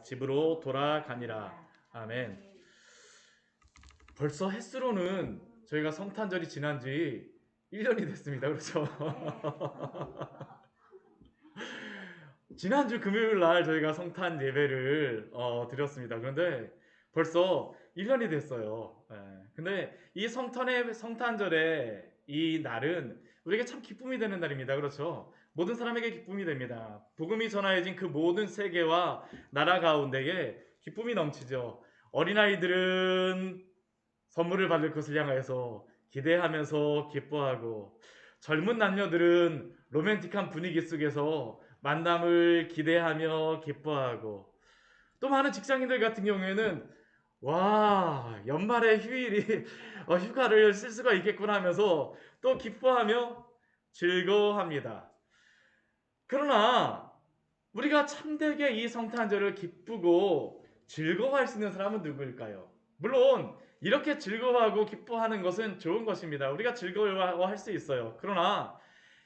집으로 돌아가니라. 아멘. 벌써 햇수로는 저희가 성탄절이 지난 지 1년이 됐습니다. 그렇죠? 지난주 금요일 날 저희가 성탄 예배를 드렸습니다. 그런데 벌써 1년이 됐어요. 예. 근데 이 성탄절의 이 날은 우리에게 참 기쁨이 되는 날입니다. 그렇죠? 모든 사람에게 기쁨이 됩니다. 복음이 전하여진 그 모든 세계와 나라 가운데에 기쁨이 넘치죠. 어린아이들은 선물을 받을 것을 향하여서 기대하면서 기뻐하고, 젊은 남녀들은 로맨틱한 분위기 속에서 만남을 기대하며 기뻐하고, 또 많은 직장인들 같은 경우에는 와, 연말에 휴일이 휴가를 쓸 수가 있겠구나 하면서 또 기뻐하며 즐거워합니다. 그러나 우리가 참되게 이 성탄절을 기쁘고 즐거워할 수 있는 사람은 누구일까요? 물론 이렇게 즐거워하고 기뻐하는 것은 좋은 것입니다. 우리가 즐거워할 수 있어요. 그러나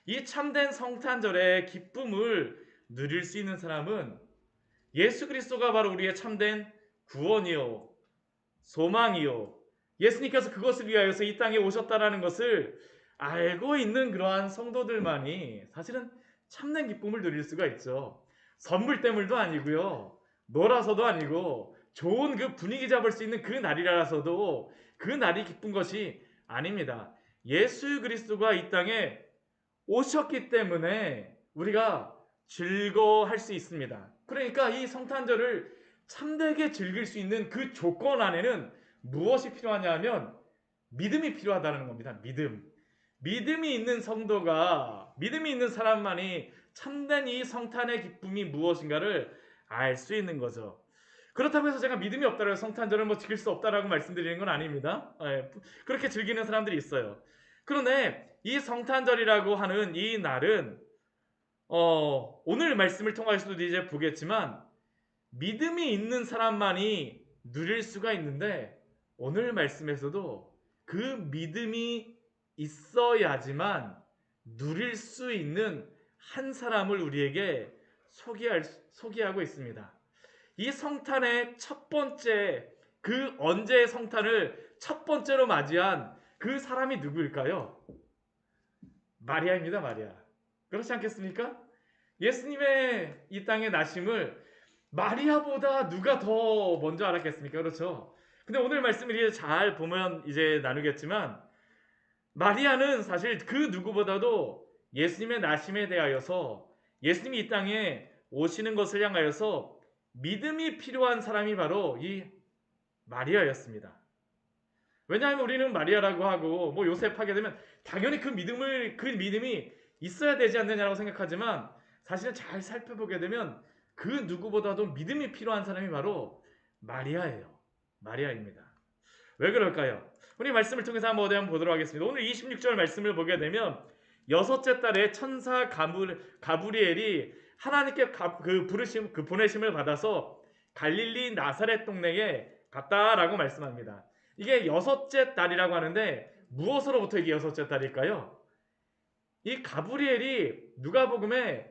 이 참된 성탄절의 기쁨을 누릴 수 있는 사람은 예수 그리스도가 바로 우리의 참된 구원이요 소망이요, 예수님께서 그것을 위하여서 이 땅에 오셨다라는 것을 알고 있는 그러한 성도들만이 사실은 참된 기쁨을 누릴 수가 있죠. 선물 때문도 아니고요, 놀아서도 아니고, 좋은 그 분위기 잡을 수 있는 그 날이라서도 그 날이 기쁜 것이 아닙니다. 예수 그리스도가 이 땅에 오셨기 때문에 우리가 즐거워할 수 있습니다. 그러니까 이 성탄절을 참되게 즐길 수 있는 그 조건 안에는 무엇이 필요하냐 하면 믿음이 필요하다는 겁니다. 믿음이 있는 성도가, 믿음이 있는 사람만이 참된 이 성탄의 기쁨이 무엇인가를 알 수 있는 거죠. 그렇다고 해서 제가 믿음이 없다고 해서 성탄절을 즐길 수 없다라고 말씀드리는 건 아닙니다. 그렇게 즐기는 사람들이 있어요. 그런데 이 성탄절이라고 하는 이 날은 오늘 말씀을 통해서도 이제 보겠지만 믿음이 있는 사람만이 누릴 수가 있는데, 오늘 말씀에서도 그 믿음이 있어야지만 누릴 수 있는 한 사람을 우리에게 소개하고 있습니다. 이 성탄의 첫 번째, 그 언제의 성탄을 첫 번째로 맞이한 그 사람이 누구일까요? 마리아입니다. 마리아. 그렇지 않겠습니까? 예수님의 이 땅에 나심을 마리아보다 누가 더 먼저 알았겠습니까? 그렇죠? 근데 오늘 말씀을 이제 잘 보면 이제 나누겠지만, 마리아는 사실 그 누구보다도 예수님의 나심에 대하여서, 예수님이 이 땅에 오시는 것을 향하여서 믿음이 필요한 사람이 바로 이 마리아였습니다. 왜냐하면 우리는 마리아라고 하고 요셉 하게 되면 당연히 그 믿음이 있어야 되지 않느냐라고 생각하지만, 사실은 잘 살펴보게 되면 그 누구보다도 믿음이 필요한 사람이 바로 마리아예요. 마리아입니다. 왜 그럴까요? 우리 말씀을 통해서 한번 보도록 하겠습니다. 오늘 26절 말씀을 보게 되면 여섯째 달에 천사 가브리엘이 하나님께 그 보내심을 받아서 갈릴리 나사렛 동네에 갔다라고 말씀합니다. 이게 여섯째 달이라고 하는데 무엇으로부터 이게 여섯째 달일까요? 이 가브리엘이 누가복음에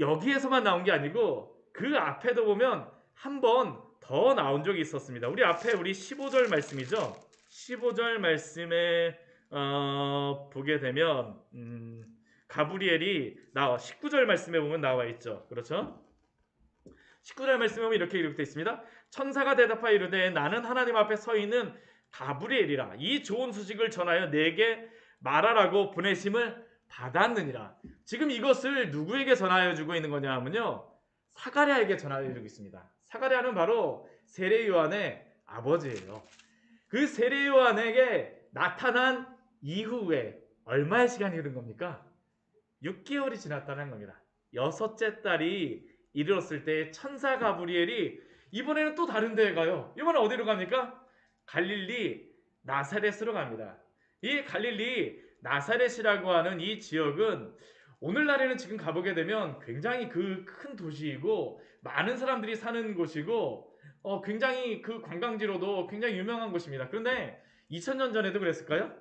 여기에서만 나온 게 아니고 그 앞에도 보면 한 번 더 나온 적이 있었습니다. 우리 앞에 15절 말씀이죠. 15절 말씀에 보게 되면 가브리엘이 19절 말씀에 보면 나와 있죠. 그렇죠? 19절 말씀에 보면 이렇게 기록되어 있습니다. 천사가 대답하여 이르되 나는 하나님 앞에 서 있는 가브리엘이라. 이 좋은 소식을 전하여 내게 말하라고 보내심을 받았느니라. 지금 이것을 누구에게 전하여 주고 있는 거냐 하면요, 사가랴에게 전하여 주고 있습니다. 사가랴는 바로 세례 요한의 아버지예요. 그 세례 요한에게 나타난 이후에 얼마의 시간이 흐른 겁니까? 6개월이 지났다는 겁니다. 여섯째 달이 이르렀을 때 천사 가브리엘이 이번에는 또 다른 데에 가요. 이번엔 어디로 갑니까? 갈릴리 나사렛으로 갑니다. 이 갈릴리 나사렛이라고 하는 이 지역은 오늘날에는 지금 가보게 되면 굉장히 그 큰 도시이고 많은 사람들이 사는 곳이고 굉장히 그 관광지로도 굉장히 유명한 곳입니다. 그런데 2000년 전에도 그랬을까요?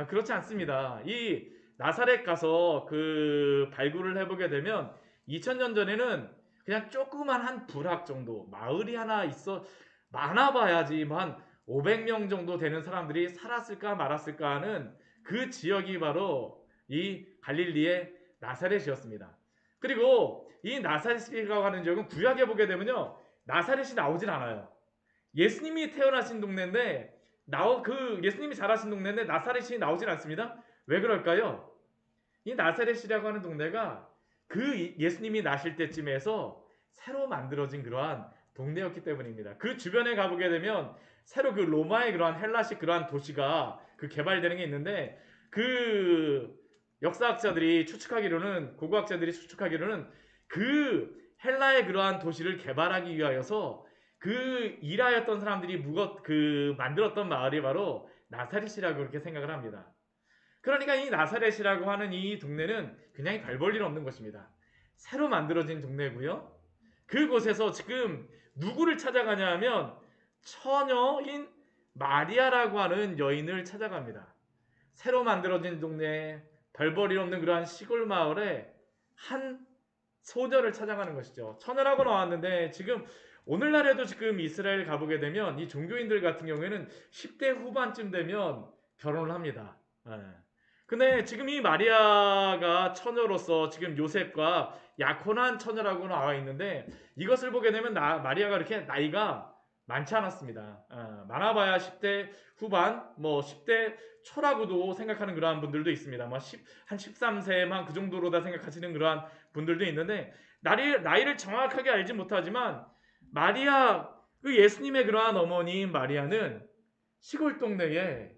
그렇지 않습니다. 이 나사렛 가서 그 발굴을 해보게 되면 2000년 전에는 그냥 조그만 한 부락 정도, 마을이 하나 있어 많아봐야지 한 500명 정도 되는 사람들이 살았을까 말았을까 하는 그 지역이 바로 이 갈릴리의 나사렛이었습니다. 그리고 이 나사렛이라고 하는 지역은 구약에 보게 되면요, 나사렛이 나오진 않아요. 예수님이 태어나신 동네인데 예수님이 자라신 동네인데 나사렛이 나오진 않습니다. 왜 그럴까요? 이 나사렛이라고 하는 동네가 그 예수님이 나실 때쯤에서 새로 만들어진 그러한 동네였기 때문입니다. 그 주변에 가보게 되면 새로 그 로마의 그러한 헬라식 그러한 도시가 그 개발되는 게 있는데, 그 역사학자들이 추측하기로는, 고고학자들이 추측하기로는 그 헬라의 그러한 도시를 개발하기 위하여서 그 일하였던 사람들이 만들었던 마을이 바로 나사렛이라고 그렇게 생각을 합니다. 그러니까 이 나사렛이라고 하는 이 동네는 그냥 별 볼 일 없는 것입니다. 새로 만들어진 동네고요. 그곳에서 지금 누구를 찾아가냐 하면 처녀인 마리아라고 하는 여인을 찾아갑니다. 새로 만들어진 동네에 별 볼 일 없는 그러한 시골 마을에 한 소녀를 찾아가는 것이죠. 처녀라고 나왔는데 지금 오늘날에도 지금 이스라엘 가보게 되면 이 종교인들 같은 경우에는 10대 후반쯤 되면 결혼을 합니다. 예. 근데 지금 이 마리아가 처녀로서 지금 요셉과 약혼한 처녀라고 나와 있는데, 이것을 보게 되면 마리아가 이렇게 나이가 많지 않았습니다. 많아봐야 10대 후반, 뭐 10대 초라고도 생각하는 그러한 분들도 있습니다. 한 13세만 그 정도로다 생각하시는 그러한 분들도 있는데, 나이를 정확하게 알지 못하지만 마리아, 그 예수님의 그러한 어머니인 마리아는 시골 동네에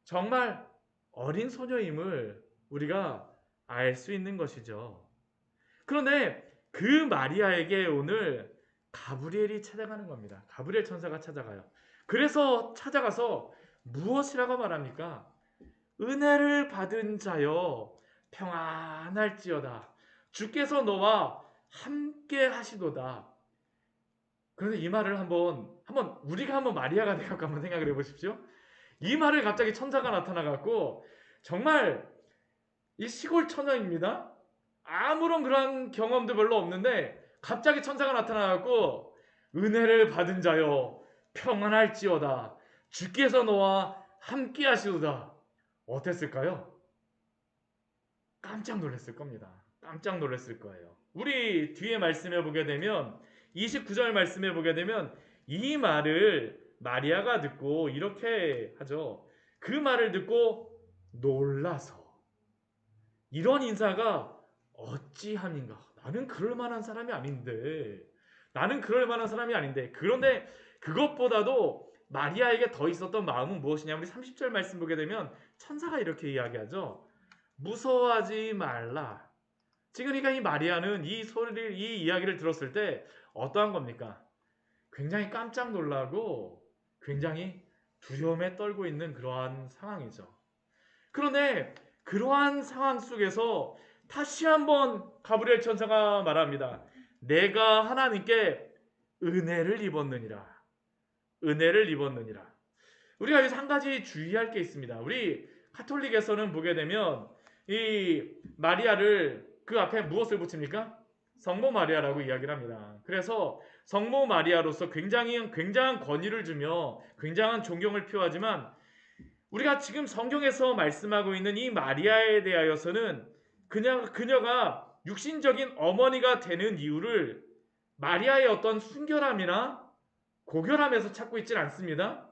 정말 어린 소녀임을 우리가 알 수 있는 것이죠. 그런데 그 마리아에게 오늘 가브리엘이 찾아가는 겁니다. 가브리엘 천사가 찾아가요. 그래서 찾아가서 무엇이라고 말합니까? 은혜를 받은 자여 평안할지어다. 주께서 너와 함께 하시도다. 그런데 이 말을 우리가 한번 마리아가 되어서 한번 생각을 해보십시오. 이 말을 갑자기 천사가 나타나갖고, 정말 이 시골 처녀입니다. 아무런 그런 경험도 별로 없는데 갑자기 천사가 나타나갖고 은혜를 받은 자여 평안할지어다. 주께서 너와 함께 하시도다. 어땠을까요? 깜짝 놀랐을 겁니다. 깜짝 놀랐을 거예요. 우리 뒤에 말씀해 보게 되면 29절 말씀해 보게 되면 이 말을 마리아가 듣고 이렇게 하죠. 그 말을 듣고 놀라서, 이런 인사가 어찌함인가? 나는 그럴 만한 사람이 아닌데. 그런데 그것보다도 마리아에게 더 있었던 마음은 무엇이냐? 우리 30절 말씀 보게 되면 천사가 이렇게 이야기하죠. 무서워하지 말라. 지금 그러니까 이 마리아는 이 이야기를 들었을 때 어떠한 겁니까? 굉장히 깜짝 놀라고 굉장히 두려움에 떨고 있는 그러한 상황이죠. 그런데 그러한 상황 속에서 다시 한번 가브리엘 천사가 말합니다. 내가 하나님께 은혜를 입었느니라. 우리가 여기서 한 가지 주의할 게 있습니다. 우리 가톨릭에서는 보게 되면 이 마리아를 그 앞에 무엇을 붙입니까? 성모 마리아라고 이야기를 합니다. 그래서 성모 마리아로서 굉장한 권위를 주며 굉장한 존경을 표하지만, 우리가 지금 성경에서 말씀하고 있는 이 마리아에 대하여서는 그녀가 육신적인 어머니가 되는 이유를 마리아의 어떤 순결함이나 고결함에서 찾고 있질 않습니다.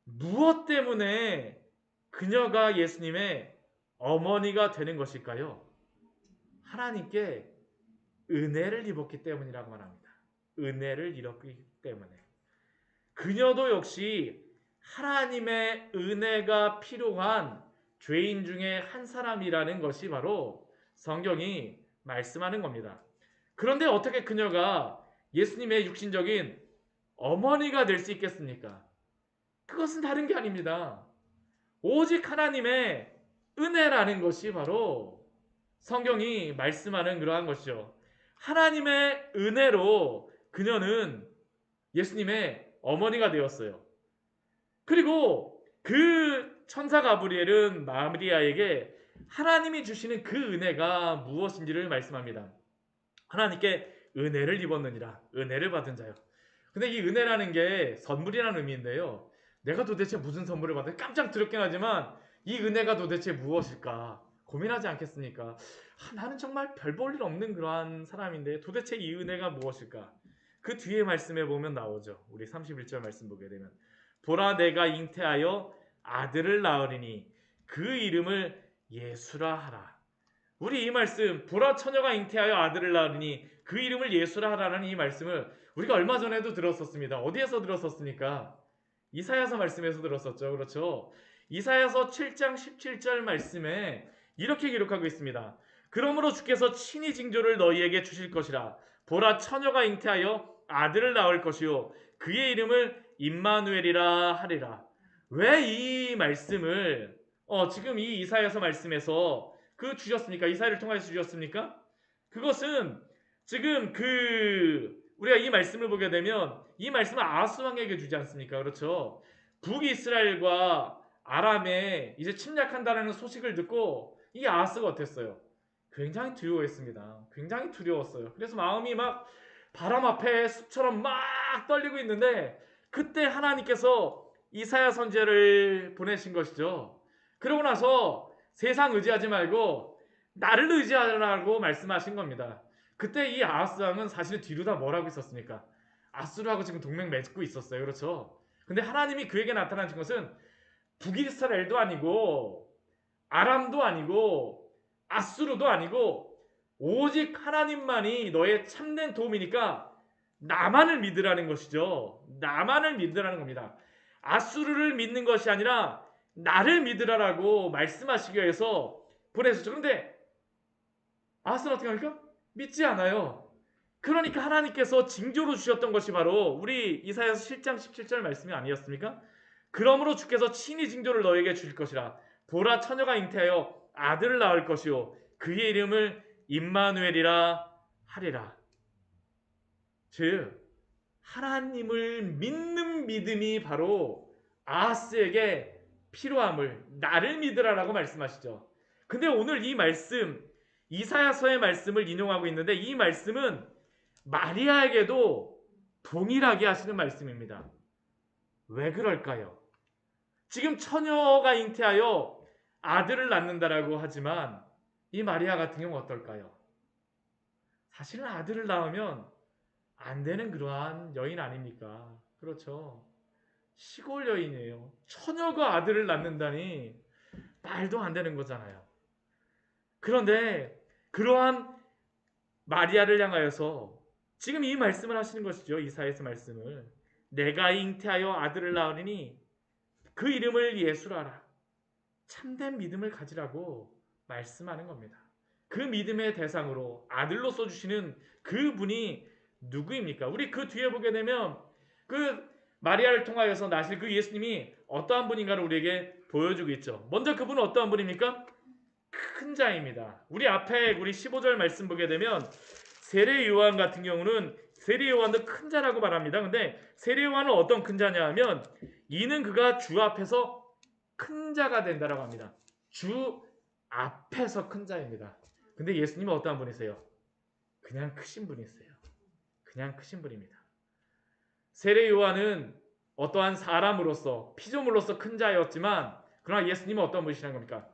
무엇 때문에 그녀가 예수님의 어머니가 되는 것일까요? 하나님께 은혜를 입었기 때문이라고 말합니다. 은혜를 입었기 때문에. 그녀도 역시 하나님의 은혜가 필요한 죄인 중에 한 사람이라는 것이 바로 성경이 말씀하는 겁니다. 그런데 어떻게 그녀가 예수님의 육신적인 어머니가 될 수 있겠습니까? 그것은 다른 게 아닙니다. 오직 하나님의 은혜라는 것이 바로 성경이 말씀하는 그러한 것이죠. 하나님의 은혜로 그녀는 예수님의 어머니가 되었어요. 그리고 그 천사 가브리엘은 마리아에게 하나님이 주시는 그 은혜가 무엇인지를 말씀합니다. 하나님께 은혜를 입었느니라. 은혜를 받은 자요. 근데 이 은혜라는 게 선물이라는 의미인데요. 내가 도대체 무슨 선물을 받을 깜짝 두렵긴 하지만 이 은혜가 도대체 무엇일까 고민하지 않겠습니까? 나는 정말 별 볼 일 없는 그러한 사람인데 도대체 이 은혜가 무엇일까? 그 뒤에 말씀에 보면 나오죠. 우리 31절 말씀 보게 되면 보라 내가 잉태하여 아들을 낳으리니 그 이름을 예수라 하라. 우리 이 말씀 보라 처녀가 잉태하여 아들을 낳으리니 그 이름을 예수라 하라는 이 말씀을 우리가 얼마 전에도 들었었습니다. 어디에서 들었었습니까? 이사야서 말씀에서 들었었죠. 그렇죠? 이사야서 7장 17절 말씀에 이렇게 기록하고 있습니다. 그러므로 주께서 친히 징조를 너희에게 주실 것이라. 보라 처녀가 잉태하여 아들을 낳을 것이요 그의 이름을 임마누엘이라 하리라. 왜 이 말씀을 지금 이 이사야서 말씀에서 주셨습니까? 이사야를 통해서 주셨습니까? 그것은 지금 우리가 이 말씀을 보게 되면 이 말씀을 아하스 왕에게 주지 않습니까? 그렇죠? 북이스라엘과 아람에 이제 침략한다는 소식을 듣고 이 아하스가 어땠어요? 굉장히 두려워했습니다. 굉장히 두려웠어요. 그래서 마음이 막 바람 앞에 숲처럼 막 떨리고 있는데 그때 하나님께서 이사야 선지자를 보내신 것이죠. 그러고 나서 세상 의지하지 말고 나를 의지하라고 말씀하신 겁니다. 그때 이 아하스 왕은 사실 뒤로 다 뭘 하고 있었습니까? 아수르하고 지금 동맹 맺고 있었어요. 그렇죠? 근데 하나님이 그에게 나타나신 것은 북이스라엘도 아니고 아람도 아니고 아수르도 아니고 오직 하나님만이 너의 참된 도움이니까 나만을 믿으라는 것이죠. 나만을 믿으라는 겁니다. 아수르를 믿는 것이 아니라 나를 믿으라라고 말씀하시기 위해서 보내셨죠. 그런데 아하스는 어떻게 합니까? 믿지 않아요. 그러니까 하나님께서 징조로 주셨던 것이 바로 우리 이사야서 7장 17절 말씀이 아니었습니까? 그러므로 주께서 친히 징조를 너에게 주실 것이라. 보라 처녀가 잉태하여 아들을 낳을 것이요 그의 이름을 임마누엘이라 하리라. 즉 하나님을 믿는 믿음이 바로 아하스에게 필요함을 나를 믿으라라고 말씀하시죠. 근데 오늘 이 말씀 이사야서의 말씀을 인용하고 있는데 이 말씀은 마리아에게도 동일하게 하시는 말씀입니다. 왜 그럴까요? 지금 처녀가 잉태하여 아들을 낳는다라고 하지만 이 마리아 같은 경우 어떨까요? 사실은 아들을 낳으면 안 되는 그러한 여인 아닙니까? 그렇죠. 시골 여인이에요. 처녀가 아들을 낳는다니 말도 안 되는 거잖아요. 그런데 그러한 마리아를 향하여서 지금 이 말씀을 하시는 것이죠. 이사야서 말씀을. 내가 잉태하여 아들을 낳으리니 그 이름을 예수라라. 참된 믿음을 가지라고 말씀하는 겁니다. 그 믿음의 대상으로 아들로서 주시는 그분이 누구입니까? 우리 그 뒤에 보게 되면 그 마리아를 통하여서 나실 그 예수님이 어떠한 분인가를 우리에게 보여주고 있죠. 먼저 그분은 어떠한 분입니까? 큰 자입니다. 우리 앞에 우리 15절 말씀 보게 되면 세례 요한 같은 경우는 세례 요한도 큰 자라고 말합니다. 근데 세례 요한은 어떤 큰 자냐 하면 이는 그가 주 앞에서 큰 자가 된다라고 합니다. 주 앞에서 큰 자입니다. 근데 예수님은 어떠한 분이세요? 그냥 크신 분이세요. 그냥 크신 분입니다. 세례 요한은 어떠한 사람으로서 피조물로서 큰 자였지만 그러나 예수님은 어떤 분이시라는 겁니까?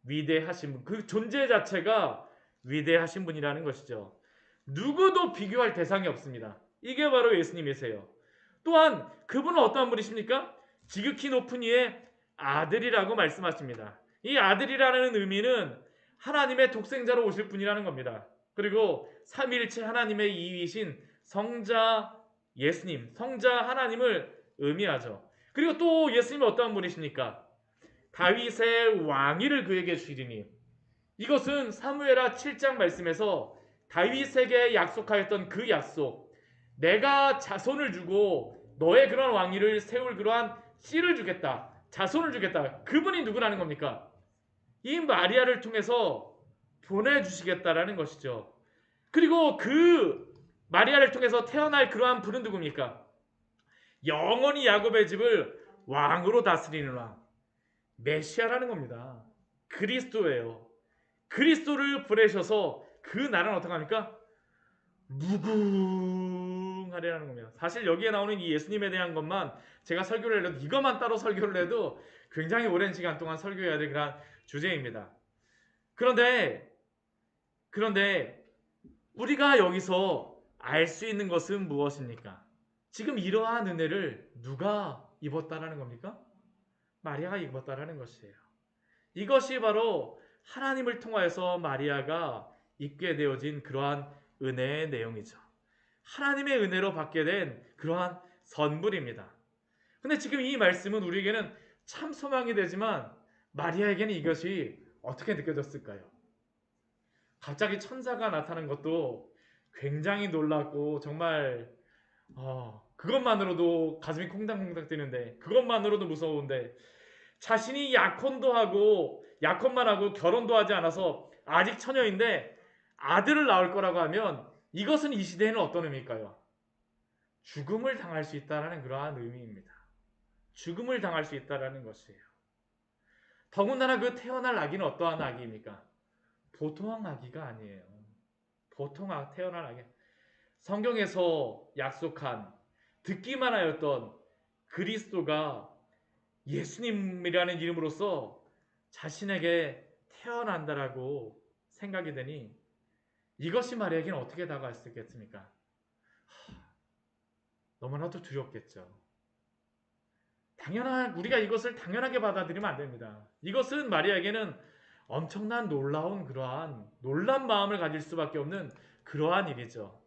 위대하신 분. 그 존재 자체가 위대하신 분이라는 것이죠. 누구도 비교할 대상이 없습니다. 이게 바로 예수님이세요. 또한 그분은 어떠한 분이십니까? 지극히 높은 이의 아들이라고 말씀하십니다. 이 아들이라는 의미는 하나님의 독생자로 오실 분이라는 겁니다. 그리고 삼위일체 하나님의 이위이신 성자 예수님, 성자 하나님을 의미하죠. 그리고 또 예수님은 어떠한 분이십니까? 다윗의 왕위를 그에게 주시리니 이것은 사무엘하 7장 말씀에서 다윗에게 약속하였던 그 약속, 내가 자손을 주고 너의 그런 왕위를 세울 그러한 씨를 주겠다, 자손을 주겠다. 그분이 누구라는 겁니까? 이 마리아를 통해서 보내주시겠다라는 것이죠. 그리고 그 마리아를 통해서 태어날 그러한 분은 누굽니까? 영원히 야곱의 집을 왕으로 다스리는 왕, 메시아라는 겁니다. 그리스도예요. 그리스도를 보내셔서 그 나라는 어떻게 합니까? 무궁하리라는 겁니다. 사실 여기에 나오는 이 예수님에 대한 것만 제가 설교를 해도 이것만 따로 설교를 해도 굉장히 오랜 시간 동안 설교해야 될 그런 주제입니다. 그런데 우리가 여기서 알 수 있는 것은 무엇입니까? 지금 이러한 은혜를 누가 입었다라는 겁니까? 마리아가 입었다라는 것이에요. 이것이 바로 하나님을 통하여서 마리아가 입게 되어진 그러한 은혜의 내용이죠. 하나님의 은혜로 받게 된 그러한 선물입니다. 근데 지금 이 말씀은 우리에게는 참 소망이 되지만 마리아에게는 이것이 어떻게 느껴졌을까요? 갑자기 천사가 나타난 것도 굉장히 놀랐고 정말 그것만으로도 가슴이 콩닥콩닥 뛰는데, 그것만으로도 무서운데, 자신이 약혼만 하고 결혼도 하지 않아서 아직 처녀인데 아들을 낳을 거라고 하면 이것은 이 시대에는 어떤 의미일까요? 죽음을 당할 수 있다는 그러한 의미입니다. 죽음을 당할 수 있다는 것이에요. 더군다나 그 태어날 아기는 어떠한 아기입니까? 보통 아기가 아니에요. 태어날 아기. 성경에서 약속한, 듣기만 하였던 그리스도가 예수님이라는 이름으로써 자신에게 태어난다라고 생각이 되니 이것이 마리아에게는 어떻게 다가왔겠습니까? 너무나도 두렵겠죠. 우리가 이것을 당연하게 받아들이면 안 됩니다. 이것은 마리아에게는 엄청난 놀란 마음을 가질 수밖에 없는 그러한 일이죠.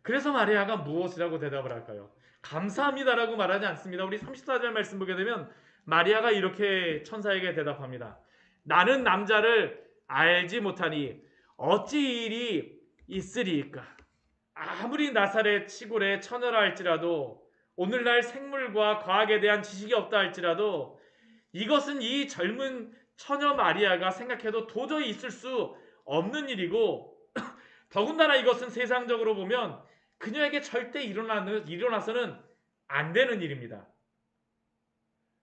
그래서 마리아가 무엇이라고 대답을 할까요? 감사합니다라고 말하지 않습니다. 우리 34절 말씀 보게 되면 마리아가 이렇게 천사에게 대답합니다. 나는 남자를 알지 못하니 어찌 이 일이 있으리이까? 아무리 나사렛 시골의 처녀라 할지라도, 오늘날 생물과 과학에 대한 지식이 없다 할지라도, 이것은 이 젊은 처녀 마리아가 생각해도 도저히 있을 수 없는 일이고, 더군다나 이것은 세상적으로 보면 그녀에게 절대 일어나서는 안 되는 일입니다.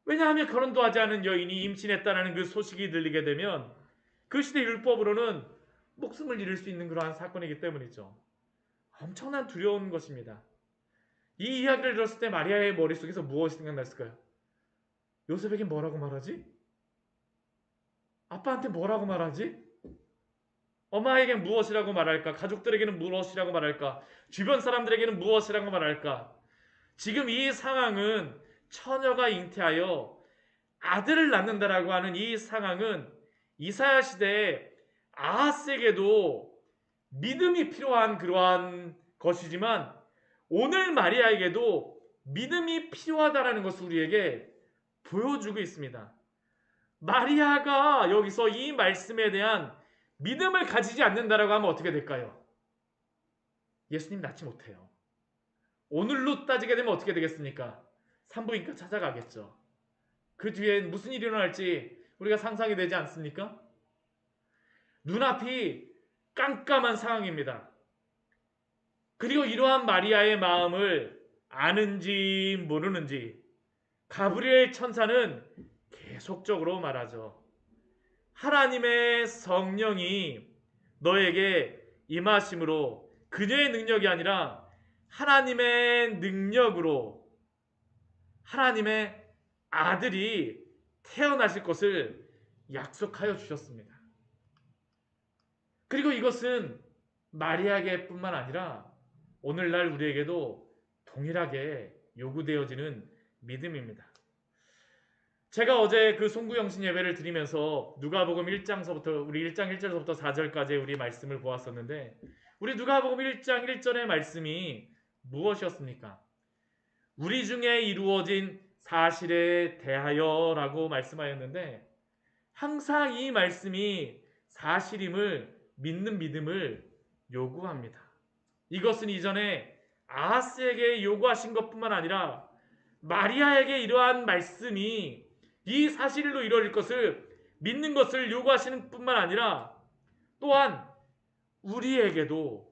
왜냐하면 결혼도 하지 않은 여인이 임신했다는 그 소식이 들리게 되면 그 시대 율법으로는 목숨을 잃을 수 있는 그러한 사건이기 때문이죠. 엄청난 두려운 것입니다. 이 이야기를 들었을 때 마리아의 머릿속에서 무엇이 생각났을까요? 요셉에게 뭐라고 말하지? 아빠한테 뭐라고 말하지? 엄마에게 무엇이라고 말할까? 가족들에게는 무엇이라고 말할까? 주변 사람들에게는 무엇이라고 말할까? 지금 이 상황은 처녀가 잉태하여 아들을 낳는다라고 하는 이 상황은 이사야 시대에 아하스에게도 믿음이 필요한 그러한 것이지만 오늘 마리아에게도 믿음이 필요하다라는 것을 우리에게 보여주고 있습니다. 마리아가 여기서 이 말씀에 대한 믿음을 가지지 않는다라고 하면 어떻게 될까요? 예수님 낳지 못해요. 오늘로 따지게 되면 어떻게 되겠습니까? 산부인과 찾아가겠죠. 그 뒤엔 무슨 일이 일어날지 우리가 상상이 되지 않습니까? 눈앞이 깜깜한 상황입니다. 그리고 이러한 마리아의 마음을 아는지 모르는지 가브리엘 천사는 계속적으로 말하죠. 하나님의 성령이 너에게 임하심으로, 그녀의 능력이 아니라 하나님의 능력으로 하나님의 아들이 태어나실 것을 약속하여 주셨습니다. 그리고 이것은 마리아에게 뿐만 아니라 오늘날 우리에게도 동일하게 요구되어지는 믿음입니다. 제가 어제 그 송구영신 예배를 드리면서 누가복음 1장서부터 우리 1장 1절부터 4절까지 우리 말씀을 보았었는데, 우리 누가복음 1장 1절의 말씀이 무엇이었습니까? 우리 중에 이루어진 사실에 대하여라고 말씀하였는데, 항상 이 말씀이 사실임을 믿는 믿음을 요구합니다. 이것은 이전에 아하스에게 요구하신 것뿐만 아니라 마리아에게 이러한 말씀이 이 사실로 이루어질 것을 믿는 것을 요구하시는 뿐만 아니라 또한 우리에게도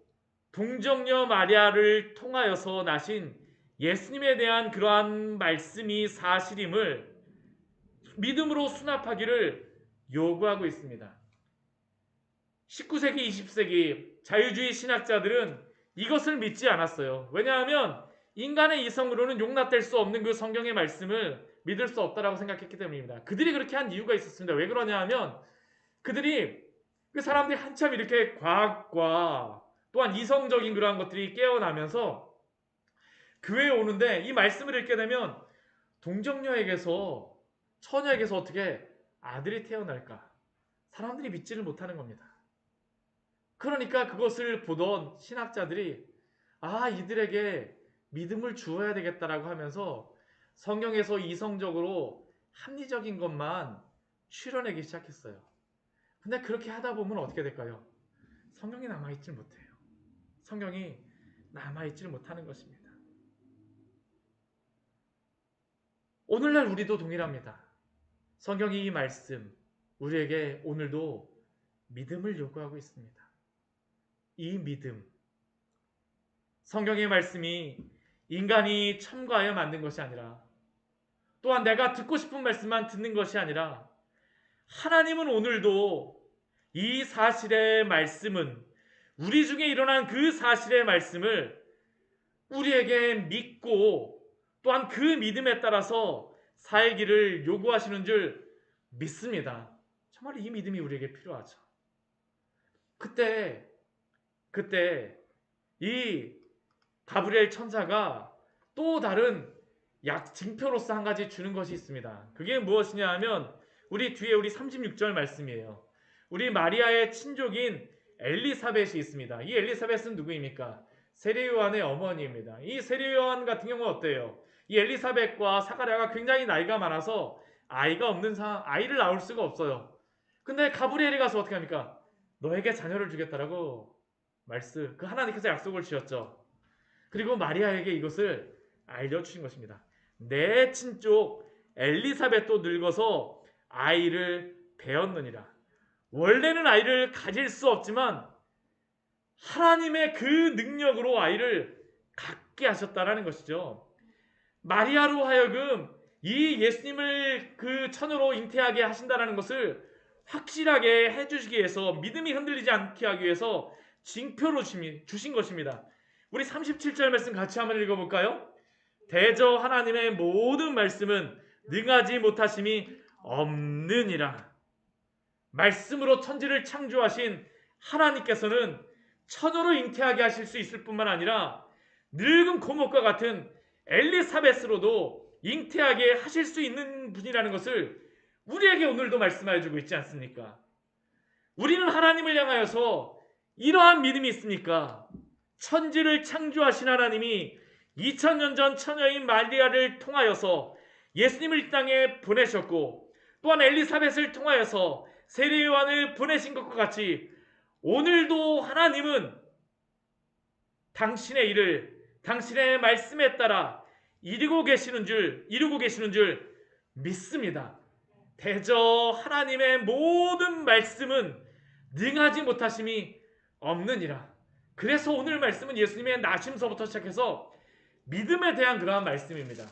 동정녀 마리아를 통하여서 나신 예수님에 대한 그러한 말씀이 사실임을 믿음으로 수납하기를 요구하고 있습니다. 19세기, 20세기 자유주의 신학자들은 이것을 믿지 않았어요. 왜냐하면 인간의 이성으로는 용납될 수 없는 그 성경의 말씀을 믿을 수 없다라고 생각했기 때문입니다. 그들이 그렇게 한 이유가 있었습니다. 왜 그러냐 하면 그들이 그 사람들이 한참 이렇게 과학과 또한 이성적인 그러한 것들이 깨어나면서 교회에 오는데 이 말씀을 읽게 되면 동정녀에게서 처녀에게서 어떻게 아들이 태어날까? 사람들이 믿지를 못하는 겁니다. 그러니까 그것을 보던 신학자들이 이들에게 믿음을 주어야 되겠다라고 하면서 성경에서 이성적으로 합리적인 것만 추려내기 시작했어요. 근데 그렇게 하다 보면 어떻게 될까요? 성경이 남아있질 못해요. 성경이 남아있질 못하는 것입니다. 오늘날 우리도 동일합니다. 성경이 이 말씀 우리에게 오늘도 믿음을 요구하고 있습니다. 이 믿음, 성경의 말씀이 인간이 첨가하여 만든 것이 아니라 또한 내가 듣고 싶은 말씀만 듣는 것이 아니라 하나님은 오늘도 이 사실의 말씀은 우리 중에 일어난 그 사실의 말씀을 우리에게 믿고 또한 그 믿음에 따라서 살기를 요구하시는 줄 믿습니다. 정말 이 믿음이 우리에게 필요하죠. 그때 이 가브리엘 천사가 또 다른 징표로서 한 가지 주는 것이 있습니다. 그게 무엇이냐 하면 우리 36절 말씀이에요. 우리 마리아의 친족인 엘리사벳이 있습니다. 이 엘리사벳은 누구입니까? 세례요한의 어머니입니다. 이 세례요한 같은 경우는 어때요? 이 엘리사벳과 사가랴가 굉장히 나이가 많아서 아이가 없는 아이를 낳을 수가 없어요. 근데 가브리엘이 가서 어떻게 합니까? 너에게 자녀를 주겠다라고 그 하나님께서 약속을 주셨죠. 그리고 마리아에게 이것을 알려주신 것입니다. 내 친족 엘리사벳도 늙어서 아이를 배었느니라. 원래는 아이를 가질 수 없지만 하나님의 그 능력으로 아이를 갖게 하셨다라는 것이죠. 마리아로 하여금 이 예수님을 그 처녀로 잉태하게 하신다라는 것을 확실하게 해주시기 위해서 믿음이 흔들리지 않게 하기 위해서 징표로 주신 것입니다. 우리 37절 말씀 같이 한번 읽어볼까요? 대저 하나님의 모든 말씀은 능하지 못하심이 없느니라. 말씀으로 천지를 창조하신 하나님께서는 처녀로 잉태하게 하실 수 있을 뿐만 아니라 늙은 고목과 같은 엘리사벳으로도 잉태하게 하실 수 있는 분이라는 것을 우리에게 오늘도 말씀하여 주고 있지 않습니까? 우리는 하나님을 향하여서 이러한 믿음이 있습니까? 천지를 창조하신 하나님이 2000년 전 처녀인 마리아를 통하여서 예수님을 이 땅에 보내셨고 또한 엘리사벳을 통하여서 세례 요한을 보내신 것과 같이 오늘도 하나님은 당신의 일을 당신의 말씀에 따라 이루고 계시는 줄 믿습니다. 대저 하나님의 모든 말씀은 능하지 못하심이 없느니라. 그래서 오늘 말씀은 예수님의 나심서부터 시작해서 믿음에 대한 그러한 말씀입니다.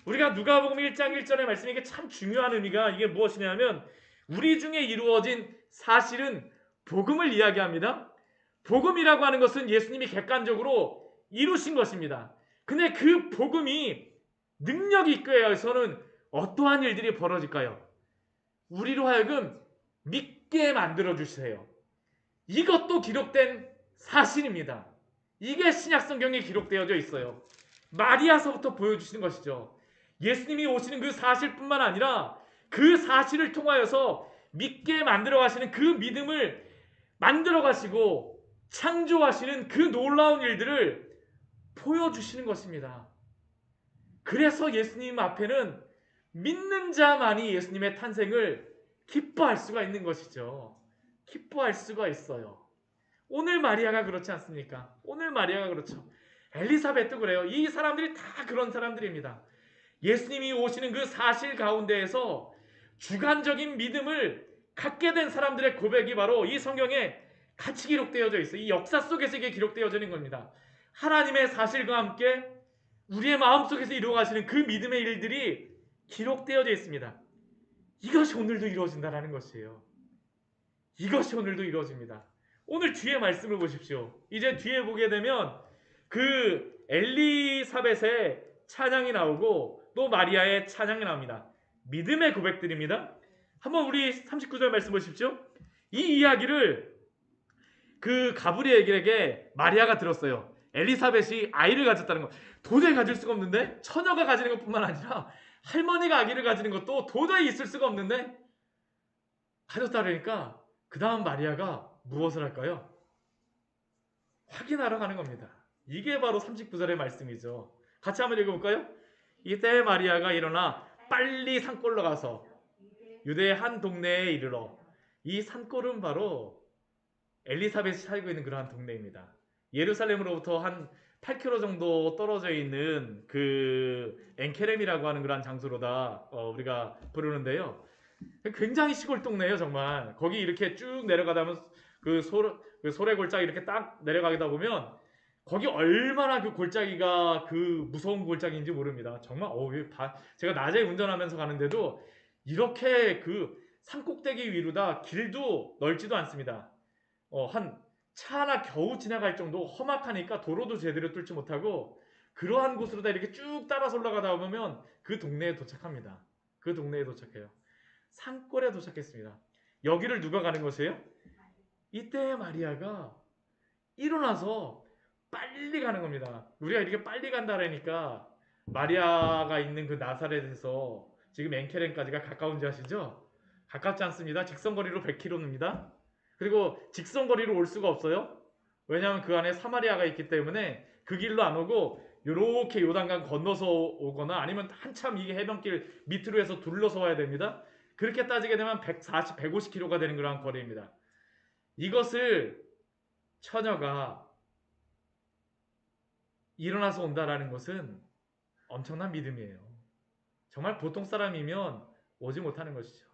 우리가 누가복음 1장 1절의 말씀이 이게 참 중요한 의미가 이게 무엇이냐면 우리 중에 이루어진 사실은 복음을 이야기합니다. 복음이라고 하는 것은 예수님이 객관적으로 이루신 것입니다. 근데 그 복음이 능력이 있게 해서는 어떠한 일들이 벌어질까요? 우리로 하여금 믿게 만들어주세요. 이것도 기록된 사실입니다. 이게 신약성경에 기록되어져 있어요. 마리아서부터 보여주시는 것이죠. 예수님이 오시는 그 사실뿐만 아니라 그 사실을 통하여서 믿게 만들어 가시는 그 믿음을 만들어 가시고 창조하시는 그 놀라운 일들을 보여주시는 것입니다. 그래서 예수님 앞에는 믿는 자만이 예수님의 탄생을 기뻐할 수가 있는 것이죠. 기뻐할 수가 있어요. 오늘 마리아가 그렇지 않습니까? 오늘 마리아가 그렇죠. 엘리사벳도 그래요. 이 사람들이 다 그런 사람들입니다. 예수님이 오시는 그 사실 가운데에서 주관적인 믿음을 갖게 된 사람들의 고백이 바로 이 성경에 같이 기록되어져 있어요. 이 역사 속에서 이게 기록되어져 있는 겁니다. 하나님의 사실과 함께 우리의 마음속에서 이루어가시는 그 믿음의 일들이 기록되어져 있습니다. 이것이 오늘도 이루어진다는 것이에요. 이것이 오늘도 이루어집니다. 오늘 뒤에 말씀을 보십시오. 이제 뒤에 보게 되면 그 엘리사벳의 찬양이 나오고 또 마리아의 찬양이 나옵니다. 믿음의 고백들입니다. 한번 우리 39절 말씀 보십시오. 이 이야기를 그 가브리엘에게 마리아가 들었어요. 엘리사벳이 아이를 가졌다는 거. 도저히 가질 수가 없는데, 처녀가 가지는 것뿐만 아니라 할머니가 아기를 가지는 것도 도저히 있을 수가 없는데 가졌다 그러니까 그 다음 마리아가 무엇을 할까요? 확인하러 가는 겁니다. 이게 바로 39절의 말씀이죠. 같이 한번 읽어볼까요? 이때 마리아가 일어나 빨리 산골로 가서 유대의 한 동네에 이르러, 이 산골은 바로 엘리사벳이 살고 있는 그러한 동네입니다. 예루살렘으로부터 한 8km 정도 떨어져 있는 그 엔케렘이라고 하는 그러한 장소로다 우리가 부르는데요. 굉장히 시골 동네예요, 정말. 거기 이렇게 쭉 내려가다 보면 그 소래 골짜기 이렇게 딱 내려가다 보면 거기 얼마나 그 골짜기가 그 무서운 골짜기인지 모릅니다. 정말 제가 낮에 운전하면서 가는데도 이렇게 그 산꼭대기 위로다 길도 넓지도 않습니다. 한 차 하나 겨우 지나갈 정도 험악하니까 도로도 제대로 뚫지 못하고 그러한 곳으로 다 이렇게 쭉 따라서 올라가다 보면 그 동네에 도착합니다. 그 동네에 도착해요. 산골에 도착했습니다. 여기를 누가 가는 것이에요? 이때 마리아가 일어나서 빨리 가는 겁니다. 우리가 이렇게 빨리 간다라니까 마리아가 있는 그 나사렛에서 지금 엔케렌까지가 가까운지 아시죠? 가깝지 않습니다. 직선거리로 100km입니다. 그리고 직선거리로 올 수가 없어요. 왜냐하면 그 안에 사마리아가 있기 때문에 그 길로 안 오고 요렇게 요단강 건너서 오거나 아니면 한참 이 해변길 밑으로 해서 둘러서 와야 됩니다. 그렇게 따지게 되면 140, 150km가 되는 그런 거리입니다. 이것을 처녀가 일어나서 온다라는 것은 엄청난 믿음이에요. 정말 보통 사람이면 오지 못하는 것이죠.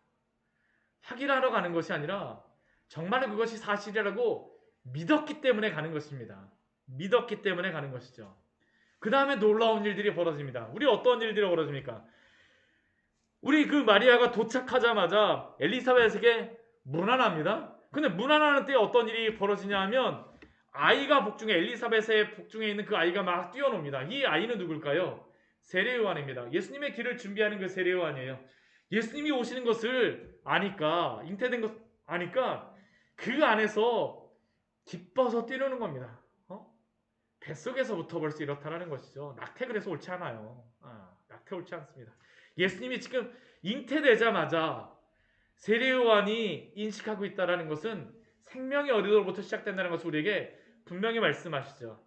확인하러 가는 것이 아니라 정말로 그것이 사실이라고 믿었기 때문에 가는 것입니다. 믿었기 때문에 가는 것이죠. 그 다음에 놀라운 일들이 벌어집니다. 우리 어떤 일들이 벌어집니까? 우리 그 마리아가 도착하자마자 엘리사벳에게 문안합니다. 근데 문안하는 때에 어떤 일이 벌어지냐 하면 아이가 복중에 엘리사벳의 복중에 있는 그 아이가 막 뛰어놉니다. 이 아이는 누굴까요? 세례요한입니다. 예수님의 길을 준비하는 그 세례요한이에요. 예수님이 오시는 것을 아니까, 잉태된 것 아니까 그 안에서 기뻐서 뛰노는 겁니다. 뱃속에서부터 벌써 이렇다라는 것이죠. 낙태 그래서 옳지 않아요. 낙태 옳지 않습니다. 예수님이 지금 잉태되자마자 세례요한이 인식하고 있다는 것은 생명의 어디로부터 시작된다는 것을 우리에게 분명히 말씀하시죠.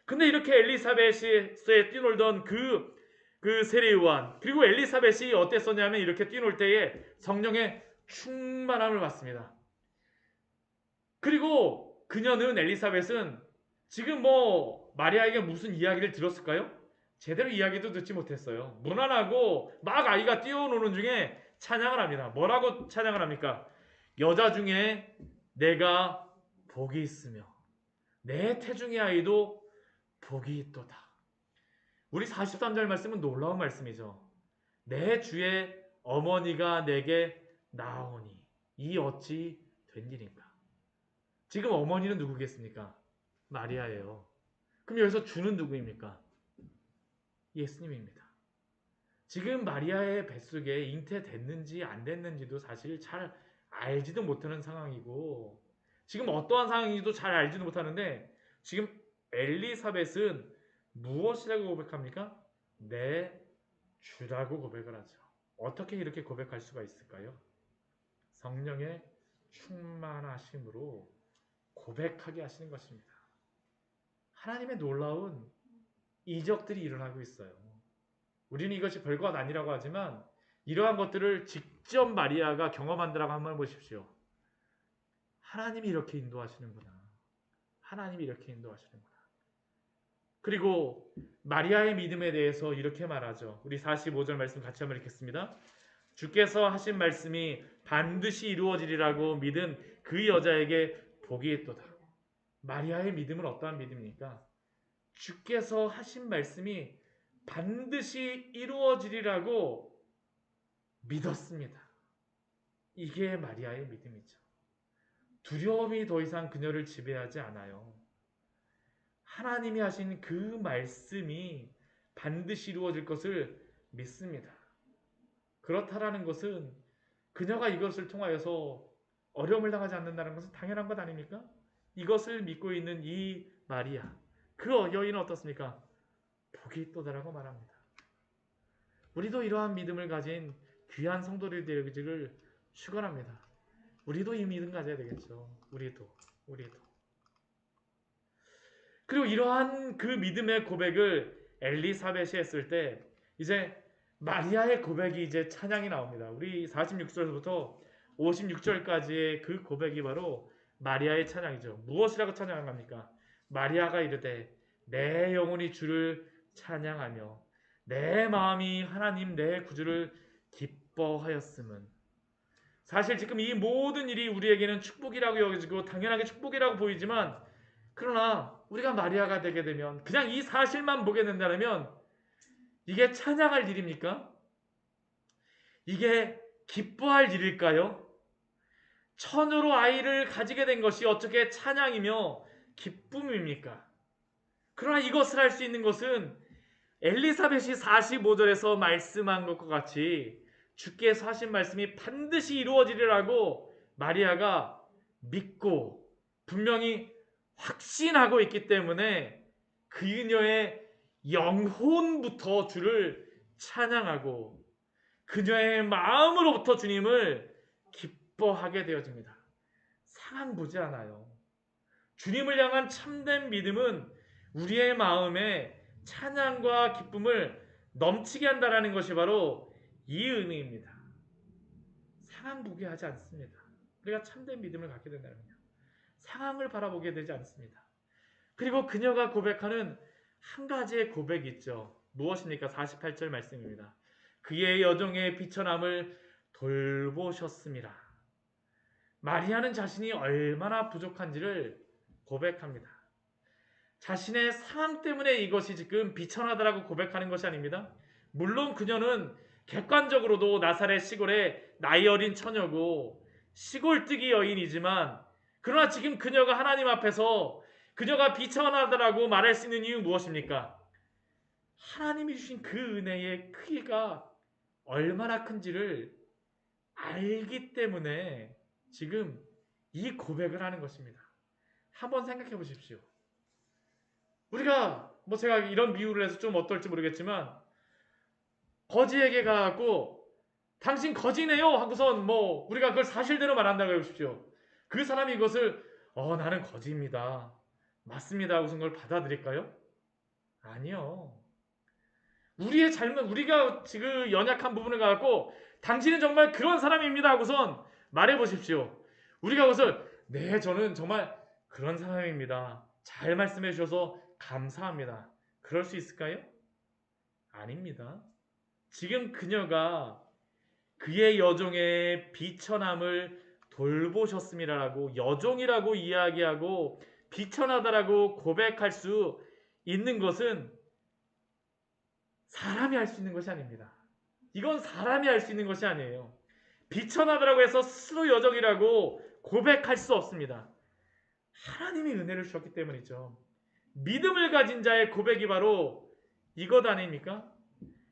근데 이렇게 엘리사벳에 뛰놀던 그 세례요한, 그리고 엘리사벳이 어땠었냐면 이렇게 뛰놀 때에 성령의 충만함을 받습니다. 그리고 그녀는 엘리사벳은 지금 마리아에게 무슨 이야기를 들었을까요? 제대로 이야기도 듣지 못했어요. 무난하고 막 아이가 뛰어노는 중에 찬양을 합니다. 뭐라고 찬양을 합니까? 여자 중에 내가 복이 있으며 내 태중의 아이도 복이 있도다. 우리 43절 말씀은 놀라운 말씀이죠. 내 주의 어머니가 내게 나오니 이 어찌 된 일인가? 지금 어머니는 누구겠습니까? 마리아예요. 그럼 여기서 주는 누구입니까? 예수님입니다. 지금 마리아의 뱃속에 잉태됐는지 안 됐는지도 사실 잘 알지도 못하는 상황이고 지금 어떠한 상황인지도 잘 알지도 못하는데 지금 엘리사벳은 무엇이라고 고백합니까? 내 주라고 고백을 하죠. 어떻게 이렇게 고백할 수가 있을까요? 성령의 충만하심으로 고백하게 하시는 것입니다. 하나님의 놀라운 이적들이 일어나고 있어요. 우리는 이것이 별것 아니라고 하지만 이러한 것들을 직접 마리아가 경험한다라고 한번 보십시오. 하나님이 이렇게 인도하시는구나. 하나님이 이렇게 인도하시는구나. 그리고 마리아의 믿음에 대해서 이렇게 말하죠. 우리 45절 말씀 같이 한번 읽겠습니다. 주께서 하신 말씀이 반드시 이루어지리라고 믿은 그 여자에게 복이 있도다. 마리아의 믿음은 어떠한 믿음입니까? 주께서 하신 말씀이 반드시 이루어지리라고 믿었습니다. 이게 마리아의 믿음이죠. 두려움이 더 이상 그녀를 지배하지 않아요. 하나님이 하신 그 말씀이 반드시 이루어질 것을 믿습니다. 그렇다라는 것은 그녀가 이것을 통하여서 어려움을 당하지 않는다는 것은 당연한 것 아닙니까? 이것을 믿고 있는 이 마리아, 그 여인은 어떻습니까? 복이 있도다라고 말합니다. 우리도 이러한 믿음을 가진 귀한 성도들이 되기를 축원합니다. 우리도 이 믿음 가져야 되겠죠. 우리도. 그리고 이러한 그 믿음의 고백을 엘리사벳이 했을 때 이제 마리아의 고백이 이제 찬양이 나옵니다. 우리 46절부터 56절까지의 그 고백이 바로 마리아의 찬양이죠. 무엇이라고 찬양합니까? 마리아가 이르되 내 영혼이 주를 찬양하며 내 마음이 하나님 내 구주를 기뻐하였음은. 사실 지금 이 모든 일이 우리에게는 축복이라고 여겨지고 당연하게 축복이라고 보이지만, 그러나 우리가 마리아가 되게 되면 그냥 이 사실만 보게 된다면 이게 찬양할 일입니까? 이게 기뻐할 일일까요? 처녀로 아이를 가지게 된 것이 어떻게 찬양이며 기쁨입니까? 그러나 이것을 할 수 있는 것은 엘리사벳이 45절에서 말씀한 것과 같이 주께서 하신 말씀이 반드시 이루어지리라고 마리아가 믿고 분명히 확신하고 있기 때문에 그녀의 영혼부터 주를 찬양하고 그녀의 마음으로부터 주님을 기뻐하게 되어집니다. 상황 보지 않아요. 주님을 향한 참된 믿음은 우리의 마음에 찬양과 기쁨을 넘치게 한다는 것이 바로 이 의미입니다. 상황 보게 하지 않습니다. 우리가 참된 믿음을 갖게 된다면요, 상황을 바라보게 되지 않습니다. 그리고 그녀가 고백하는 한 가지의 고백이 있죠. 무엇입니까? 48절 말씀입니다. 그의 여종의 비천함을 돌보셨습니다. 마리아는 자신이 얼마나 부족한지를 고백합니다. 자신의 상황 때문에 이것이 지금 비천하다라고 고백하는 것이 아닙니다. 물론 그녀는 객관적으로도 나사렛 시골의 나이 어린 처녀고 시골뜨기 여인이지만, 그러나 지금 그녀가 하나님 앞에서 그녀가 비천하다라고 말할 수 있는 이유는 무엇입니까? 하나님이 주신 그 은혜의 크기가 얼마나 큰지를 알기 때문에 지금 이 고백을 하는 것입니다. 한번 생각해 보십시오. 우리가 제가 이런 비유를 해서 좀 어떨지 모르겠지만, 거지에게 가갖고 당신 거지네요 하고선 우리가 그걸 사실대로 말한다고 해보십시오. 그 사람이 이것을 나는 거지입니다, 맞습니다 하고선 그걸 받아들일까요? 아니요. 우리의 잘못, 우리가 지금 연약한 부분을 가지고 당신은 정말 그런 사람입니다 하고선 말해보십시오. 우리가 그것을 네 저는 정말 그런 사람입니다, 잘 말씀해 주셔서 감사합니다, 그럴 수 있을까요? 아닙니다. 지금 그녀가 그의 여종의 비천함을 돌보셨음이라고 여종이라고 이야기하고 비천하다라고 고백할 수 있는 것은 사람이 할 수 있는 것이 아닙니다. 이건 사람이 할 수 있는 것이 아니에요. 비천하다라고 해서 스스로 여종이라고 고백할 수 없습니다. 하나님이 은혜를 주셨기 때문이죠. 믿음을 가진 자의 고백이 바로 이것 아닙니까?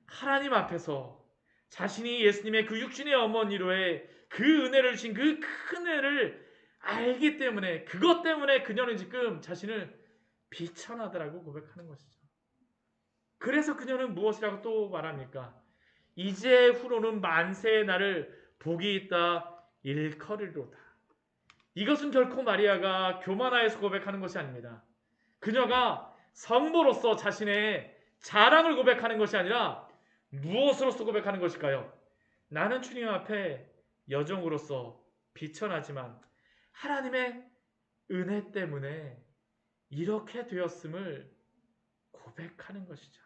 하나님 앞에서 자신이 예수님의 그 육신의 어머니로의 그 은혜를 주신 그 큰 은혜를 알기 때문에, 그것 때문에 그녀는 지금 자신을 비천하다라고 고백하는 것이죠. 그래서 그녀는 무엇이라고 또 말합니까? 이제 후로는 만세의 날을 복이 있다 일컬으리로다. 이것은 결코 마리아가 교만하여서 고백하는 것이 아닙니다. 그녀가 성모로서 자신의 자랑을 고백하는 것이 아니라 무엇으로서 고백하는 것일까요? 나는 주님 앞에 여종으로서 비천하지만 하나님의 은혜 때문에 이렇게 되었음을 고백하는 것이죠.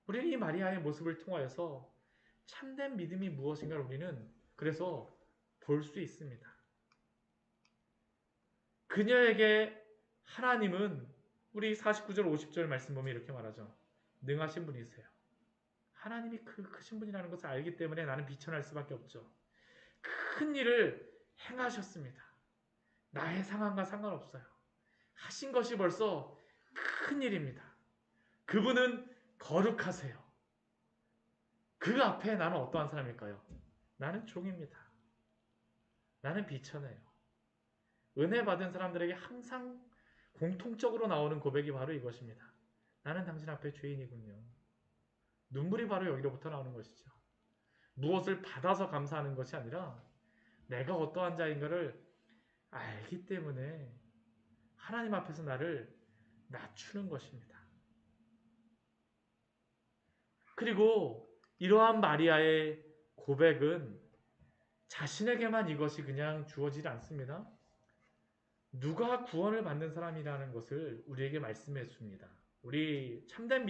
우리는 이 마리아의 모습을 통하여서 참된 믿음이 무엇인가를 우리는 그래서 볼 수 있습니다. 그녀에게 하나님은 우리 49절 50절 말씀 보면 이렇게 말하죠. 능하신 분이세요. 하나님이 크신 분이라는 것을 알기 때문에 나는 비천할 수밖에 없죠. 큰 일을 행하셨습니다. 나의 상황과 상관없어요. 하신 것이 벌써 큰 일입니다. 그분은 거룩하세요. 그 앞에 나는 어떠한 사람일까요? 나는 종입니다. 나는 비천해요. 은혜 받은 사람들에게 항상 공통적으로 나오는 고백이 바로 이것입니다. 나는 당신 앞에 죄인이군요. 눈물이 바로 여기로부터 나오는 것이죠. 무엇을 받아서 감사하는 것이 아니라 내가 어떠한 자인가를 알기 때문에 하나님 앞에서 나를 낮추는 것입니다. 그리고 이러한 마리아의 고백은 자신에게만 이것이 그냥 주어지지 않습니다. 누가 구원을 받는 사람이라는 것을 우리에게 말씀해 줍니다. 우리 참된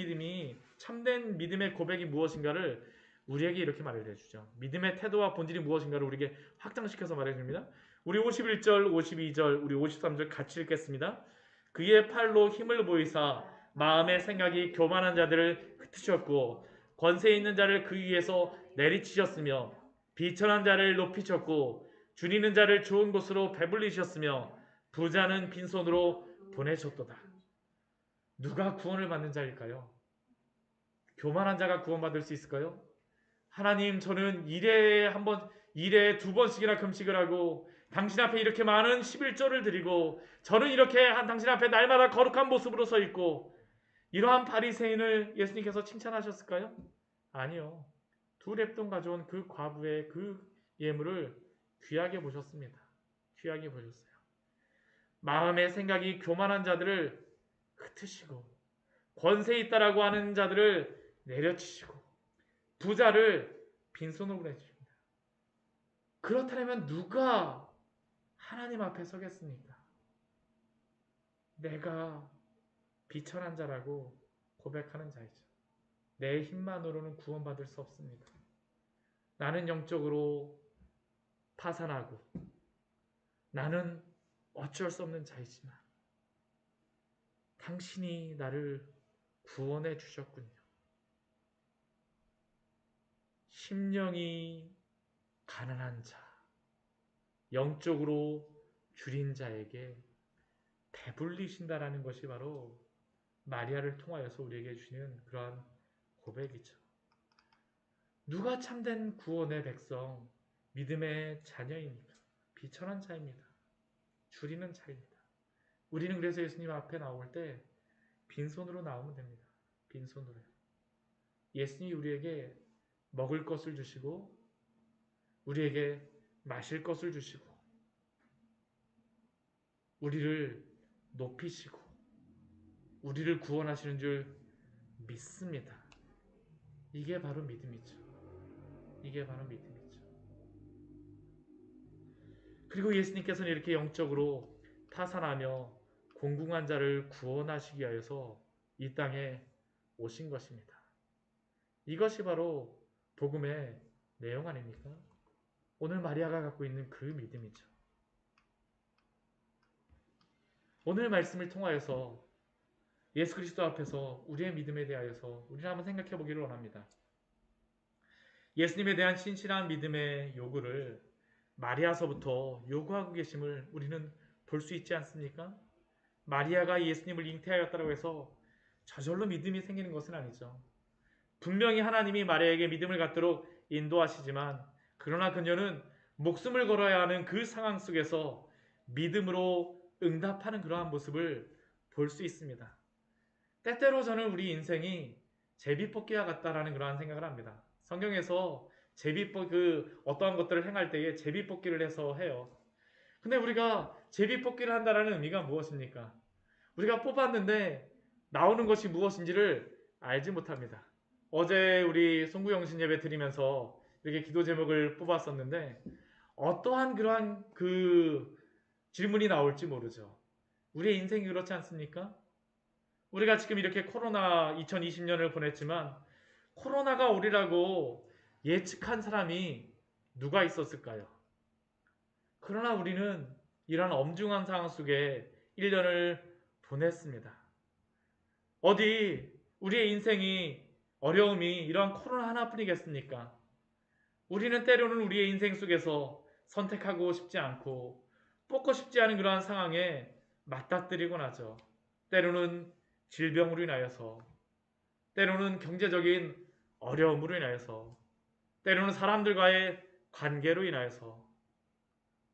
믿음의 고백이 무엇인가를 우리에게 이렇게 말을 해주죠. 믿음의 태도와 본질이 무엇인가를 우리에게 확장시켜서 말해줍니다. 우리 51절, 52절, 우리 53절 같이 읽겠습니다. 그의 팔로 힘을 보이사 마음의 생각이 교만한 자들을 흩으셨고 권세 있는 자를 그 위에서 내리치셨으며 비천한 자를 높이셨고 줄이는 자를 좋은 곳으로 배불리셨으며 부자는 빈손으로 보내셨도다. 누가 구원을 받는 자일까요? 교만한 자가 구원받을 수 있을까요? 하나님, 저는 일에 두 번씩이나 금식을 하고 당신 앞에 이렇게 많은 11조를 드리고 저는 이렇게 당신 앞에 날마다 거룩한 모습으로 서 있고 이러한 바리새인을 예수님께서 칭찬하셨을까요? 아니요. 두 렙돈 가져온 그 과부의 그 예물을 귀하게 보셨습니다. 귀하게 보셨어요. 마음의 생각이 교만한 자들을 흩으시고 권세 있다라고 하는 자들을 내려치시고 부자를 빈손으로 보내주십니다. 그렇다면 누가 하나님 앞에 서겠습니까? 내가 비천한 자라고 고백하는 자이죠. 내 힘만으로는 구원받을 수 없습니다. 나는 영적으로 파산하고 나는 어쩔 수 없는 자이지만 당신이 나를 구원해 주셨군요. 심령이 가난한 자, 영적으로 줄인 자에게 배불리신다라는 것이 바로 마리아를 통하여서 우리에게 주시는 그러한 고백이죠. 누가 참된 구원의 백성, 믿음의 자녀입니까? 비천한 자입니다. 줄이는 자입니다. 우리는 그래서 예수님 앞에 나올 때 빈손으로 나오면 됩니다. 빈손으로요. 예수님이 우리에게 먹을 것을 주시고 우리에게 마실 것을 주시고 우리를 높이시고 우리를 구원하시는 줄 믿습니다. 이게 바로 믿음이죠. 이게 바로 믿음이죠. 그리고 예수님께서는 이렇게 영적으로 파산하며 공궁한 자를 구원하시기 위하여서 이 땅에 오신 것입니다. 이것이 바로 복음의 내용 아닙니까? 오늘 마리아가 갖고 있는 그 믿음이죠. 오늘 말씀을 통하여서 예수 그리스도 앞에서 우리의 믿음에 대하여서 우리는 한번 생각해 보기를 원합니다. 예수님에 대한 신실한 믿음의 요구를 마리아서부터 요구하고 계심을 우리는 볼 수 있지 않습니까? 마리아가 예수님을 잉태하였다고 해서 저절로 믿음이 생기는 것은 아니죠. 분명히 하나님이 마리아에게 믿음을 갖도록 인도하시지만 그러나 그녀는 목숨을 걸어야 하는 그 상황 속에서 믿음으로 응답하는 그러한 모습을 볼 수 있습니다. 때때로 저는 우리 인생이 제비뽑기와 같다라는 그러한 생각을 합니다. 성경에서 어떠한 것들을 행할 때에 제비뽑기를 해서 해요. 근데 우리가 제비뽑기를 한다는 의미가 무엇입니까? 우리가 뽑았는데 나오는 것이 무엇인지를 알지 못합니다. 어제 우리 송구영신 예배 드리면서 이렇게 기도 제목을 뽑았었는데 어떠한 그러한 그 질문이 나올지 모르죠. 우리의 인생이 그렇지 않습니까? 우리가 지금 이렇게 코로나 2020년을 보냈지만 코로나가 오리라고 예측한 사람이 누가 있었을까요? 그러나 우리는 이러한 엄중한 상황 속에 1년을 보냈습니다. 어디 우리의 인생이 어려움이 이러한 코로나 하나뿐이겠습니까? 우리는 때로는 우리의 인생 속에서 선택하고 싶지 않고 뽑고 싶지 않은 그러한 상황에 맞닥뜨리곤 하죠. 때로는 질병으로 인하여서, 때로는 경제적인 어려움으로 인하여서, 때로는 사람들과의 관계로 인하여서,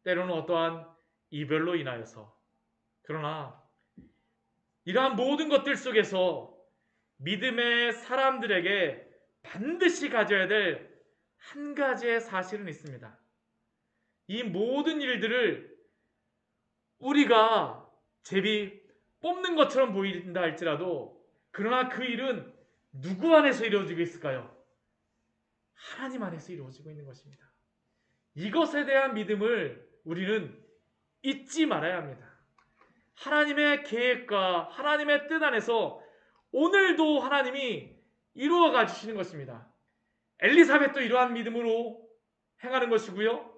때로는 어떠한 이별로 인하여서. 그러나 이러한 모든 것들 속에서 믿음의 사람들에게 반드시 가져야 될 한 가지의 사실은 있습니다. 이 모든 일들을 우리가 제비 뽑는 것처럼 보인다 할지라도, 그러나 그 일은 누구 안에서 이루어지고 있을까요? 하나님 안에서 이루어지고 있는 것입니다. 이것에 대한 믿음을 우리는 잊지 말아야 합니다. 하나님의 계획과 하나님의 뜻 안에서 오늘도 하나님이 이루어 가주시는 것입니다. 엘리사벳도 이러한 믿음으로 행하는 것이고요.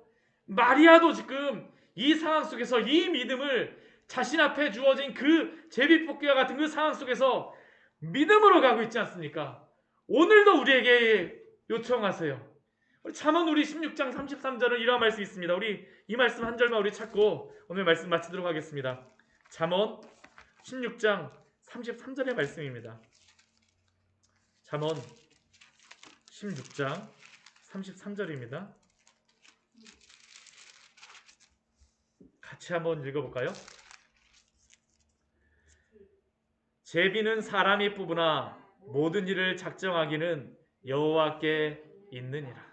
마리아도 지금 이 상황 속에서 이 믿음을 자신 앞에 주어진 그 제비뽑기와 같은 그 상황 속에서 믿음으로 가고 있지 않습니까? 오늘도 우리에게 요청하세요. 잠언 우리 16장 33절은 이러한 말씀이 있습니다. 우리 이 말씀 한 절만 우리 찾고 오늘 말씀 마치도록 하겠습니다. 잠언 16장 33절의 말씀입니다. 잠언 16장 33절입니다. 같이 한번 읽어볼까요? 제비는 사람이 뽑으나 모든 일을 작정하기는 여호와께 있느니라.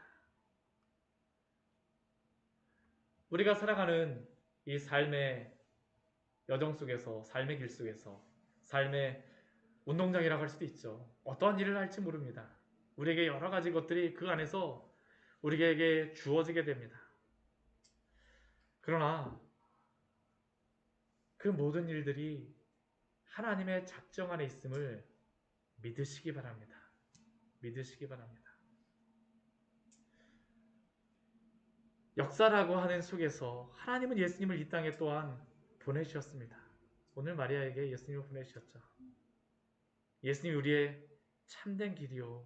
우리가 살아가는 이 삶의 여정 속에서, 삶의 길 속에서, 삶의 운동장이라고 할 수도 있죠. 어떠한 일을 할지 모릅니다. 우리에게 여러 가지 것들이 그 안에서 우리에게 주어지게 됩니다. 그러나 그 모든 일들이 하나님의 작정 안에 있음을 믿으시기 바랍니다. 믿으시기 바랍니다. 역사라고 하는 속에서 하나님은 예수님을 이 땅에 또한 보내주셨습니다. 오늘 마리아에게 예수님을 보내주셨죠. 예수님이 우리의 참된 길이요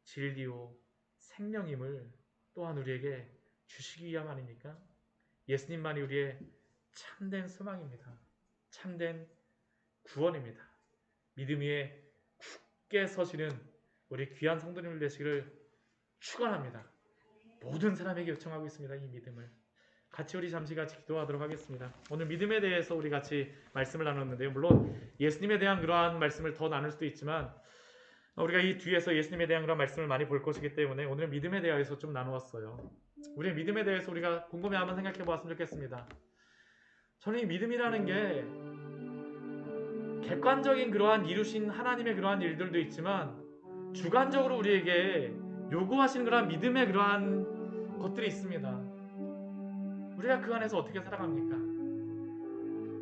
진리요 생명임을 또한 우리에게 주시기 위함 아닙니까? 예수님만이 우리의 참된 소망입니다. 참된 구원입니다. 믿음 위에 굳게 서시는 우리 귀한 성도님들 되시기를 축원합니다. 모든 사람에게 요청하고 있습니다. 이 믿음을 같이 우리 잠시 같이 기도하도록 하겠습니다. 오늘 믿음에 대해서 우리 같이 말씀을 나눴는데요. 물론 예수님에 대한 그러한 말씀을 더 나눌 수도 있지만 우리가 이 뒤에서 예수님에 대한 그런 말씀을 많이 볼 것이기 때문에 오늘 믿음에 대해서 좀 나누었어요. 우리의 믿음에 대해서 우리가 곰곰이 한번 생각해 보았으면 좋겠습니다. 저는 이 믿음이라는 게 객관적인 그러한 이루신 하나님의 그러한 일들도 있지만 주관적으로 우리에게 요구하시는 그러한 믿음의 그러한 것들이 있습니다. 우리가 그 안에서 어떻게 살아갑니까?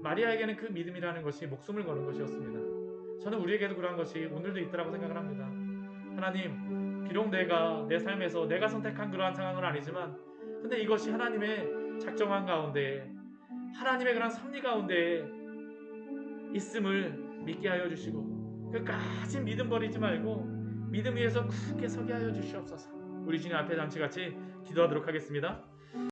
마리아에게는 그 믿음이라는 것이 목숨을 거는 것이었습니다. 저는 우리에게도 그러한 것이 오늘도 있다고 생각을 합니다. 하나님, 비록 내가 내 삶에서 내가 선택한 그러한 상황은 아니지만 근데 이것이 하나님의 작정한 가운데 하나님의 그런 섭리 가운데 있음을 믿게 하여 주시고 끝까지 믿음 버리지 말고 믿음 위에서 굳게 서게 하여 주시옵소서. 우리 주님 앞에 잠시 같이 기도하도록 하겠습니다.